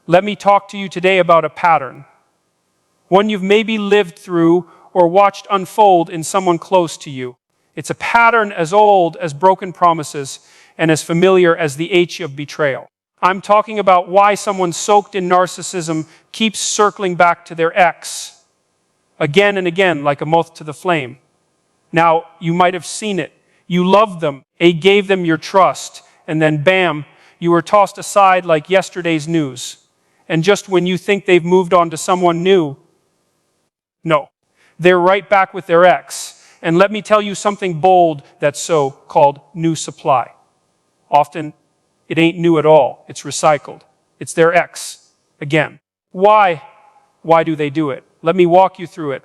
Let me talk to you today about a pattern. One you've maybe lived through or watched unfold in someone close to you. It's a pattern as old as broken promises and as familiar as the H of betrayal. I'm talking about why someone soaked in narcissism keeps circling back to their ex again and again like a moth to the flame. Now, you might have seen it. You loved them, gave them your trust, and then bam, you were tossed aside like yesterday's news. And just when you think they've moved on to someone new, no, they're right back with their ex. And let me tell you something bold that's so-called new supply. Often, it ain't new at all. It's recycled. It's their ex again. Why? Why do they do it? Let me walk you through it.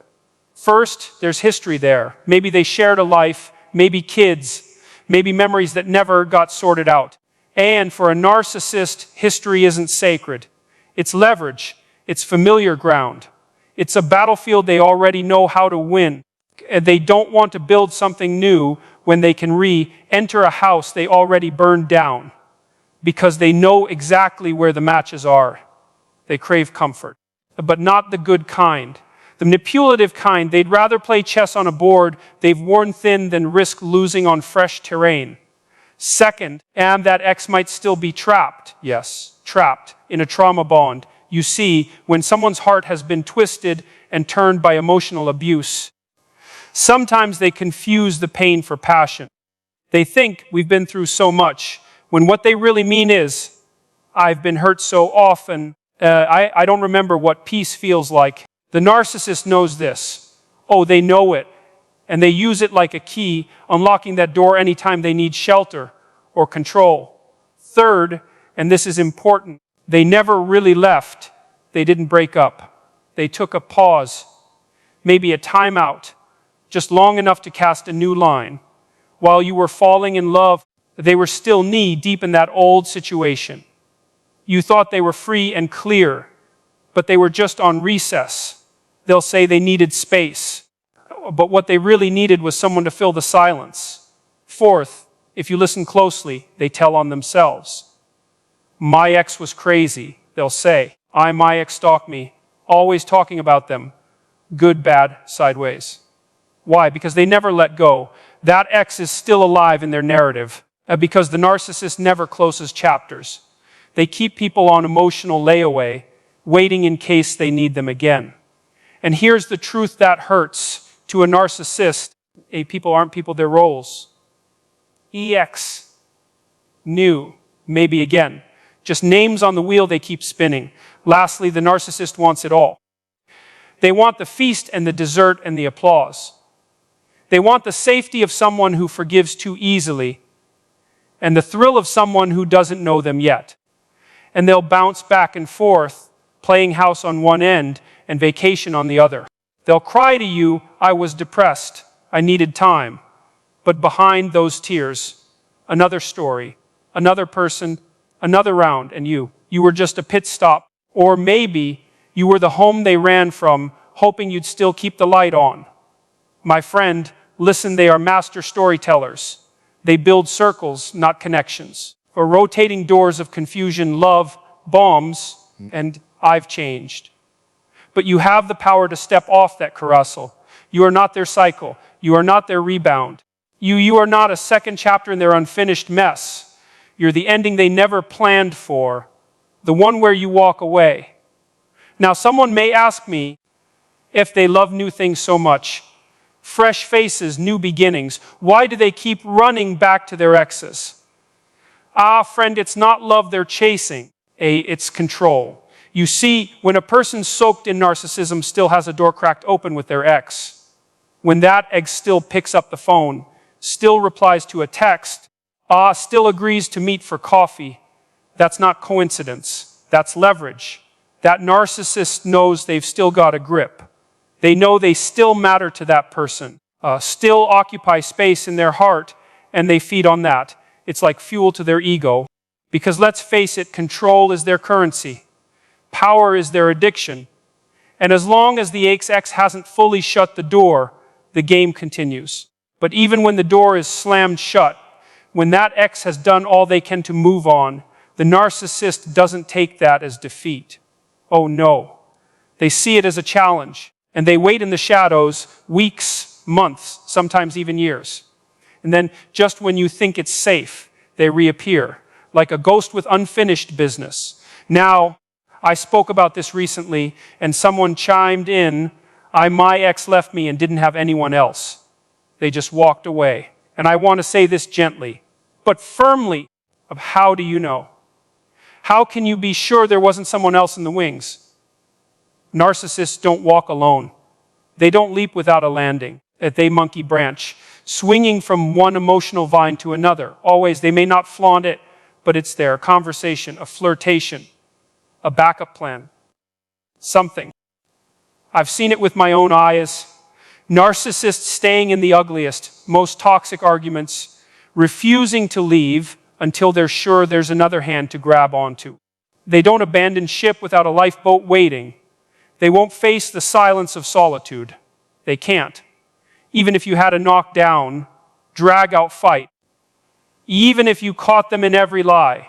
First, there's history there. Maybe they shared a life, maybe kids, maybe memories that never got sorted out. And for a narcissist, history isn't sacred. It's leverage. It's familiar ground. It's a battlefield they already know how to win. And they don't want to build something new when they can re-enter a house they already burned down, because they know exactly where the matches are. They crave comfort, but not the good kind. The manipulative kind. They'd rather play chess on a board they've worn thin than risk losing on fresh terrain. Second, and that ex might still be trapped, yes, trapped in a trauma bond. You see, when someone's heart has been twisted and turned by emotional abuse, sometimes they confuse the pain for passion. They think we've been through so much, when what they really mean is, I've been hurt so often, I don't remember what peace feels like. The narcissist knows this. Oh, they know it. And they use it like a key, unlocking that door anytime they need shelter or control. Third, and this is important, they never really left. They didn't break up. They took a pause, maybe a timeout, just long enough to cast a new line. While you were falling in love, they were still knee-deep in that old situation. You thought they were free and clear, but they were just on recess. They'll say they needed space, but what they really needed was someone to fill the silence. Fourth, if you listen closely, they tell on themselves. My ex was crazy, they'll say. My ex stalked me, always talking about them. Good, bad, sideways. Why? Because they never let go. That ex is still alive in their narrative, because the narcissist never closes chapters. They keep people on emotional layaway, waiting in case they need them again. And here's the truth that hurts to a narcissist. People aren't people, they're roles. EX, new, maybe again. Just names on the wheel they keep spinning. Lastly, the narcissist wants it all. They want the feast and the dessert and the applause. They want the safety of someone who forgives too easily and the thrill of someone who doesn't know them yet. And they'll bounce back and forth, playing house on one end and vacation on the other. They'll cry to you, I was depressed, I needed time. But behind those tears, another story, another person, another round, and you were just a pit stop. Or maybe you were the home they ran from, hoping you'd still keep the light on. My friend, listen, they are master storytellers. They build circles, not connections. Or rotating doors of confusion, love, bombs, and I've changed. But you have the power to step off that carousel. You are not their cycle. You are not their rebound. You are not a second chapter in their unfinished mess. You're the ending they never planned for, the one where you walk away. Now, someone may ask me if they love new things so much, fresh faces, new beginnings, why do they keep running back to their exes? Friend, it's not love they're chasing. It's control. You see, when a person soaked in narcissism still has a door cracked open with their ex, when that ex still picks up the phone, still replies to a text, still agrees to meet for coffee, that's not coincidence. That's leverage. That narcissist knows they've still got a grip. They know they still matter to that person, still occupy space in their heart, and they feed on that. It's like fuel to their ego. Because let's face it, control is their currency. Power is their addiction. And as long as the ex hasn't fully shut the door, the game continues. But even when the door is slammed shut, when that ex has done all they can to move on, The narcissist doesn't take that as defeat. Oh no. They see it as a challenge, and they wait in the shadows weeks, months, sometimes even years. And then just when you think it's safe, they reappear, like a ghost with unfinished business. Now, I spoke about this recently, and someone chimed in, my ex left me and didn't have anyone else. They just walked away. And I want to say this gently, but firmly, of how do you know? How can you be sure there wasn't someone else in the wings? Narcissists don't walk alone. They don't leap without a landing. They monkey branch, swinging from one emotional vine to another. Always, they may not flaunt it, but it's there. A conversation, a flirtation, a backup plan, something. I've seen it with my own eyes. Narcissists staying in the ugliest, most toxic arguments, refusing to leave until they're sure there's another hand to grab onto. They don't abandon ship without a lifeboat waiting. They won't face the silence of solitude. They can't. Even if you had a knockdown, drag-out fight, even if you caught them in every lie,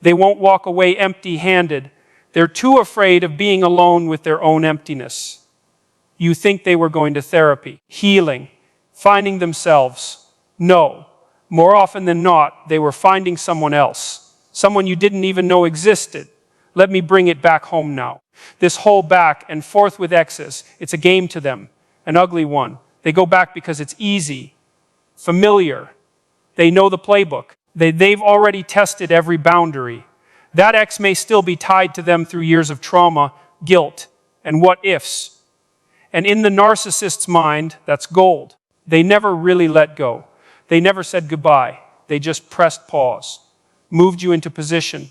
they won't walk away empty-handed. They're too afraid of being alone with their own emptiness. You think they were going to therapy, healing, finding themselves. No. More often than not, they were finding someone else, someone you didn't even know existed. Let me bring it back home now. This whole back and forth with exes, it's a game to them, an ugly one. They go back because it's easy, familiar. They know the playbook. They've already tested every boundary. That ex may still be tied to them through years of trauma, guilt, and what-ifs. And in the narcissist's mind, that's gold. They never really let go. They never said goodbye. They just pressed pause, moved you into position,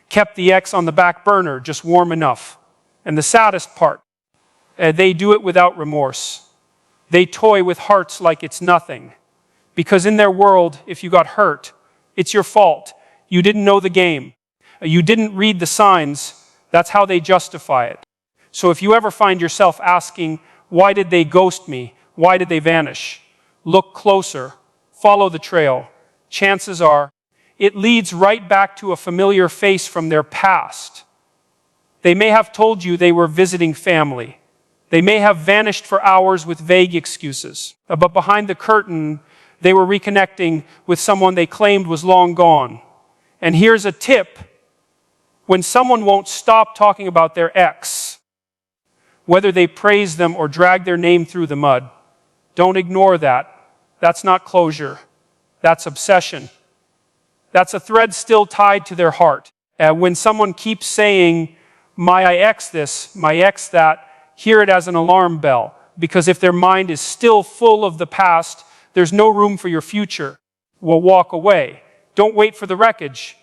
kept the ex on the back burner, just warm enough. And the saddest part, they do it without remorse. They toy with hearts like it's nothing. Because in their world, if you got hurt, it's your fault. You didn't know the game. You didn't read the signs. That's how they justify it. So if you ever find yourself asking, why did they ghost me? Why did they vanish? Look closer. Follow the trail. Chances are, it leads right back to a familiar face from their past. They may have told you they were visiting family. They may have vanished for hours with vague excuses. But behind the curtain, they were reconnecting with someone they claimed was long gone. And here's a tip. When someone won't stop talking about their ex, whether they praise them or drag their name through the mud, don't ignore that. That's not closure. That's obsession. That's a thread still tied to their heart. When someone keeps saying, my ex this, my ex that, hear it as an alarm bell. Because if their mind is still full of the past, there's no room for your future. Well, walk away. Don't wait for the wreckage.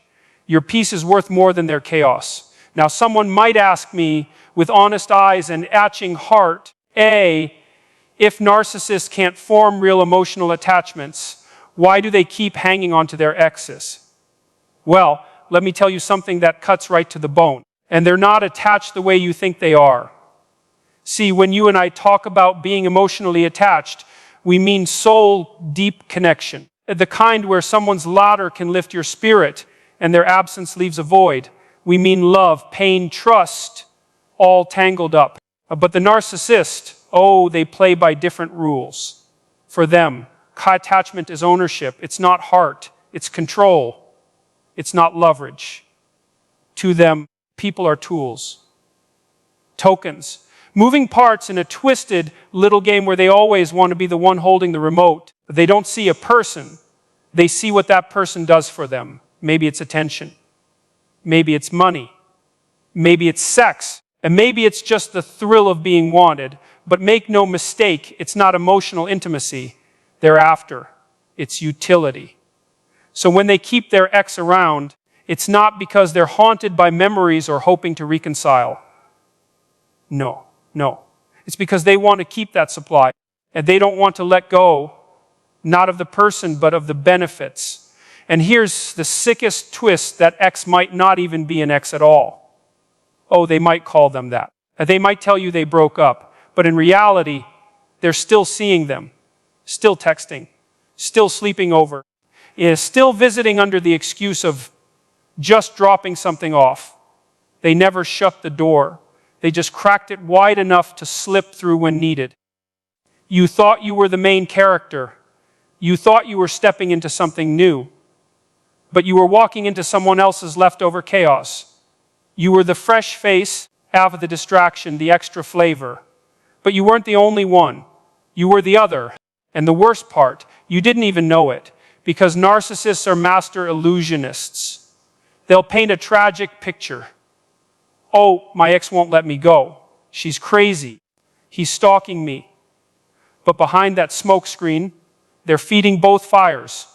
Your peace is worth more than their chaos. Now, someone might ask me, with honest eyes and atching heart, if narcissists can't form real emotional attachments, why do they keep hanging on to their exes? Well, let me tell you something that cuts right to the bone. And they're not attached the way you think they are. See, when you and I talk about being emotionally attached, we mean soul deep connection. The kind where someone's laughter can lift your spirit and their absence leaves a void. We mean love, pain, trust, all tangled up. But the narcissist, they play by different rules. For them, attachment is ownership. It's not heart. It's control. It's not leverage. To them, people are tools, tokens, moving parts in a twisted little game where they always want to be the one holding the remote. They don't see a person. They see what that person does for them. Maybe it's attention. Maybe it's money. Maybe it's sex. And maybe it's just the thrill of being wanted. But make no mistake, it's not emotional intimacy they're after. It's utility. So when they keep their ex around, it's not because they're haunted by memories or hoping to reconcile. No. It's because they want to keep that supply. And they don't want to let go, not of the person, but of the benefits. And here's the sickest twist, that ex might not even be an ex at all. They might call them that. They might tell you they broke up. But in reality, they're still seeing them, still texting, still sleeping over, still visiting under the excuse of just dropping something off. They never shut the door. They just cracked it wide enough to slip through when needed. You thought you were the main character. You thought you were stepping into something new. But you were walking into someone else's leftover chaos. You were the fresh face, half of the distraction, the extra flavor. But you weren't the only one. You were the other. And the worst part, you didn't even know it, because narcissists are master illusionists. They'll paint a tragic picture. Oh, my ex won't let me go. She's crazy. He's stalking me. But behind that smoke screen, they're feeding both fires,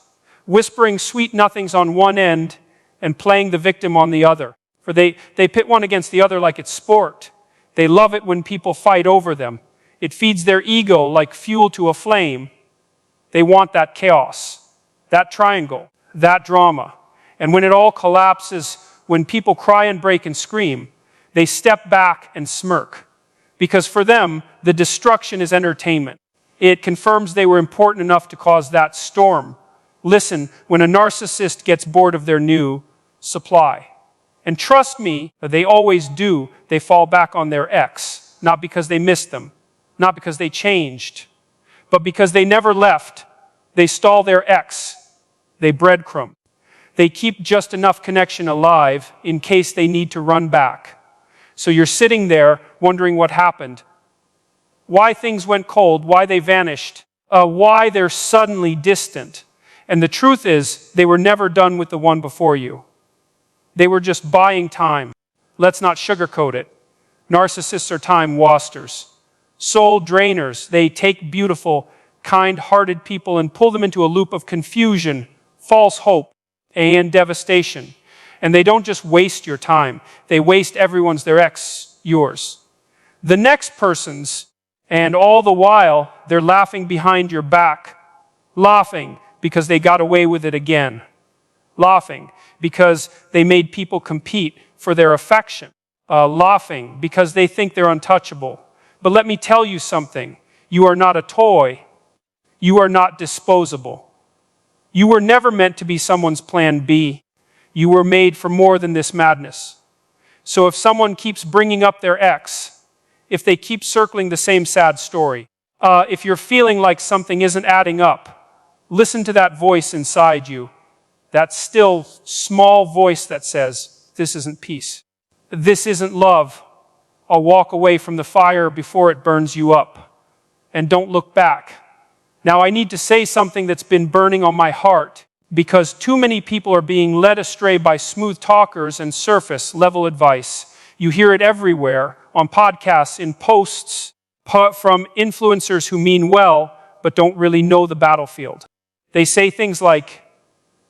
whispering sweet nothings on one end and playing the victim on the other. For they pit one against the other like it's sport. They love it when people fight over them. It feeds their ego like fuel to a flame. They want that chaos, that triangle, that drama. And when it all collapses, when people cry and break and scream, they step back and smirk. Because for them, the destruction is entertainment. It confirms they were important enough to cause that storm. Listen, when a narcissist gets bored of their new supply, and trust me, they always do, they fall back on their ex, not because they missed them, not because they changed, but because they never left. They stall their ex. They breadcrumb. They keep just enough connection alive in case they need to run back. So you're sitting there wondering what happened, why things went cold, why they vanished, why they're suddenly distant. And the truth is, they were never done with the one before you. They were just buying time. Let's not sugarcoat it. Narcissists are time wasters, soul drainers. They take beautiful, kind-hearted people and pull them into a loop of confusion, false hope, and devastation. And they don't just waste your time. They waste everyone's, their ex, yours. The next person's, and all the while, they're laughing behind your back. Laughing because they got away with it again. Laughing because they made people compete for their affection. Laughing because they think they're untouchable. But let me tell you something. You are not a toy. You are not disposable. You were never meant to be someone's plan B. You were made for more than this madness. So if someone keeps bringing up their ex, if they keep circling the same sad story, if you're feeling like something isn't adding up, listen to that voice inside you, that still small voice that says, this isn't peace. This isn't love. I'll walk away from the fire before it burns you up. And don't look back. Now I need to say something that's been burning on my heart, because too many people are being led astray by smooth talkers and surface-level advice. You hear it everywhere, on podcasts, in posts, from influencers who mean well, but don't really know the battlefield. They say things like,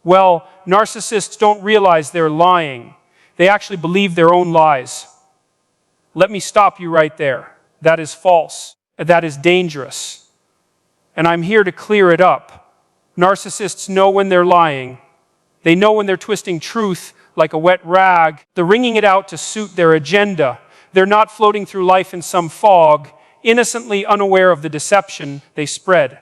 well, narcissists don't realize they're lying. They actually believe their own lies. Let me stop you right there. That is false. That is dangerous. And I'm here to clear it up. Narcissists know when they're lying. They know when they're twisting truth like a wet rag. They're wringing it out to suit their agenda. They're not floating through life in some fog, innocently unaware of the deception they spread.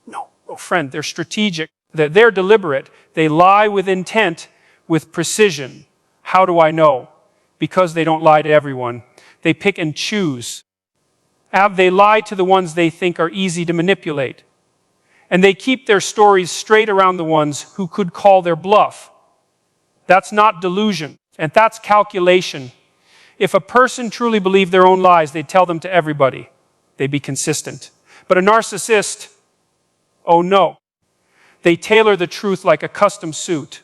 No, friend, they're strategic. They're deliberate. They lie with intent, with precision. How do I know? Because they don't lie to everyone. They pick and choose. They lie to the ones they think are easy to manipulate. And they keep their stories straight around the ones who could call their bluff. That's not delusion, and that's calculation. If a person truly believed their own lies, they'd tell them to everybody. They'd be consistent. But a narcissist, oh no. They tailor the truth like a custom suit.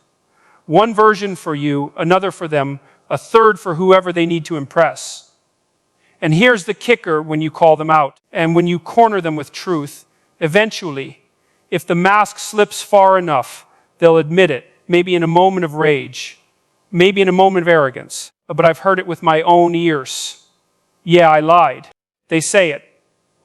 One version for you, another for them, a third for whoever they need to impress. And here's the kicker when you call them out, and when you corner them with truth, eventually, if the mask slips far enough, they'll admit it, maybe in a moment of rage, maybe in a moment of arrogance. But I've heard it with my own ears. Yeah, I lied. They say it,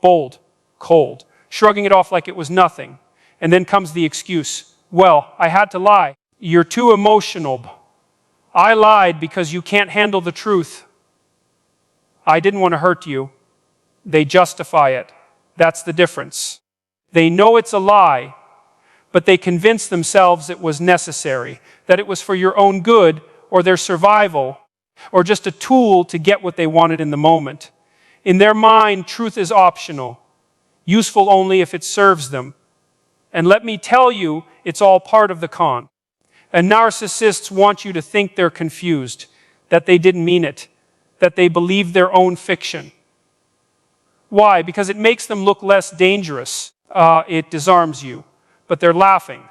bold, cold, shrugging it off like it was nothing. And then comes the excuse, well, I had to lie. You're too emotional. I lied because you can't handle the truth. I didn't want to hurt you. They justify it. That's the difference. They know it's a lie, but they convince themselves it was necessary. that it was for your own good or their survival, or just a tool to get what they wanted in the moment. In their mind, truth is optional, useful only if it serves them. And let me tell you, it's all part of the con. And narcissists want you to think they're confused, that they didn't mean it, that they believe their own fiction. Why? Because it makes them look less dangerous. It disarms you. But they're laughing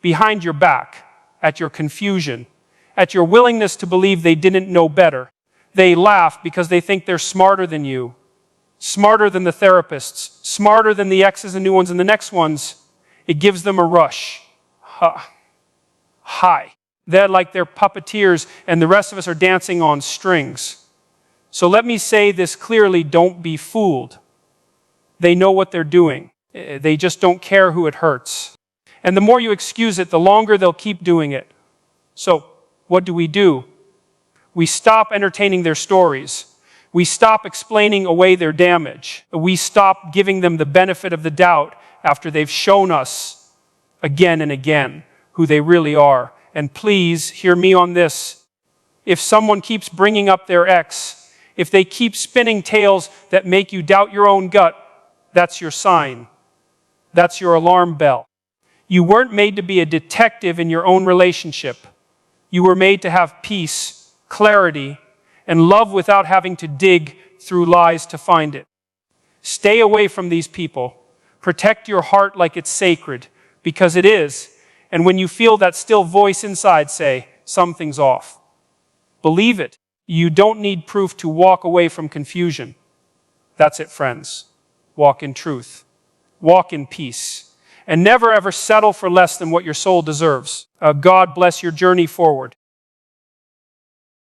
behind your back at your confusion, at your willingness to believe they didn't know better. They laugh because they think they're smarter than you, smarter than the therapists, smarter than the exes and new ones and the next ones. It gives them a rush. High. They're like they're puppeteers and the rest of us are dancing on strings. So let me say this clearly, don't be fooled. They know what they're doing. They just don't care who it hurts. And the more you excuse it, the longer they'll keep doing it. So what do? We stop entertaining their stories. We stop explaining away their damage. We stop giving them the benefit of the doubt after they've shown us again and again who they really are. And please hear me on this. If someone keeps bringing up their ex, if they keep spinning tales that make you doubt your own gut, that's your sign. That's your alarm bell. You weren't made to be a detective in your own relationship. You were made to have peace, clarity, and love without having to dig through lies to find it. Stay away from these people. Protect your heart like it's sacred, because it is. And when you feel that still voice inside say, something's off, believe it. You don't need proof to walk away from confusion. That's it, friends. Walk in truth. Walk in peace. And never ever settle for less than what your soul deserves. God bless your journey forward.